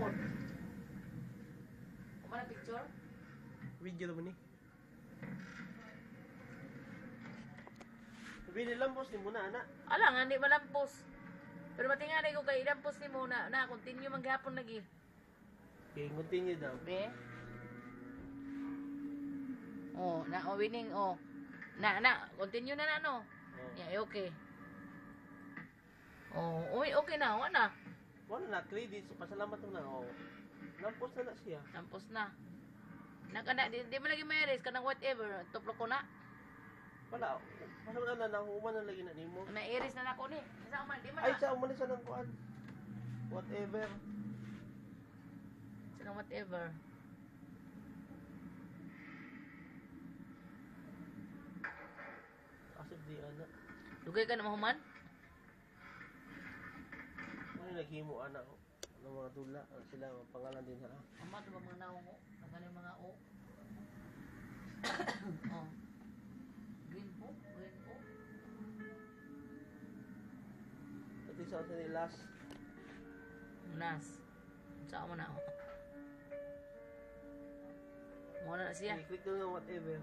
phone. Kumana picture? Video naman eh. Sabi nilang boss, ni muna, anak. Ala nga, hindi malampos. Pero matinganay ko kay ilampos ni muna. Na, continue maghapon lagi. Okay, continue daw. Be? Oh, na, oh, winning, oh. Na, continue na, no? Oh. Yeah, okay. Oh, uy, okay na, wala. Wala na, credits. Pasalamat mo na. Oh. Nampos na siya. Tampos na. Nakana, di mo lagi may kanang whatever. Tuplo ko na. Wala. Pasalamat na lang. Human na lagi na nimo. May iris na nako ni. Isa man, di man Ay, na. sa umalis na ng kuan. Whatever. Isa ng whatever. Asip di anak. Dugay ka na mahuman? Ano yung naghimo anak ko? Ano mga tula? Ano sila? Mga pangalan din ha? Ama, ito ba mga naong o? Nagano yung mga o? Oh. Green po? Green po? Ito isa sa ni last. Nas. Saan mo na o? Muna na siya. I-click na ng whatever.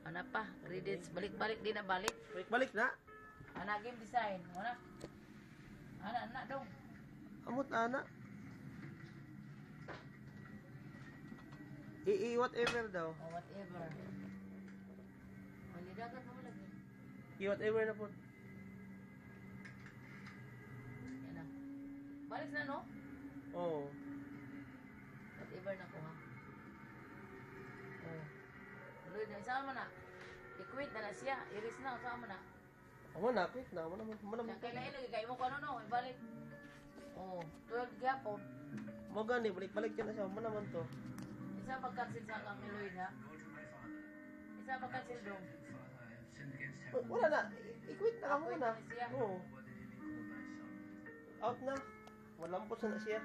Ano pa? Credits. Balik-balik. Di na balik. Balik na. Ana game design. Muna. Ana dong. Amot anak. I-whatever daw. O whatever. Malidagan mo lagi. I-whatever na po. Yan na. Balik na no? Oo. Whatever na ko ha. Oh. Tuloy na. Isama mo na. I-quit na na siya. Iris na. Isama mo na. Amo na, quick na. Amo naman. Siya kailangan lagi. Kaya mo ko ano no. Ibalik. Oh. 12 gyapon. Mo gani, balik-balik dyan na siya. Amo naman to. Isa pag-cancel sa kang Lloyd ha. Isa pag-cancel dong. Wala na. I-quit na ako Quit na. na siya. Oo. Out na. Malampos na siya.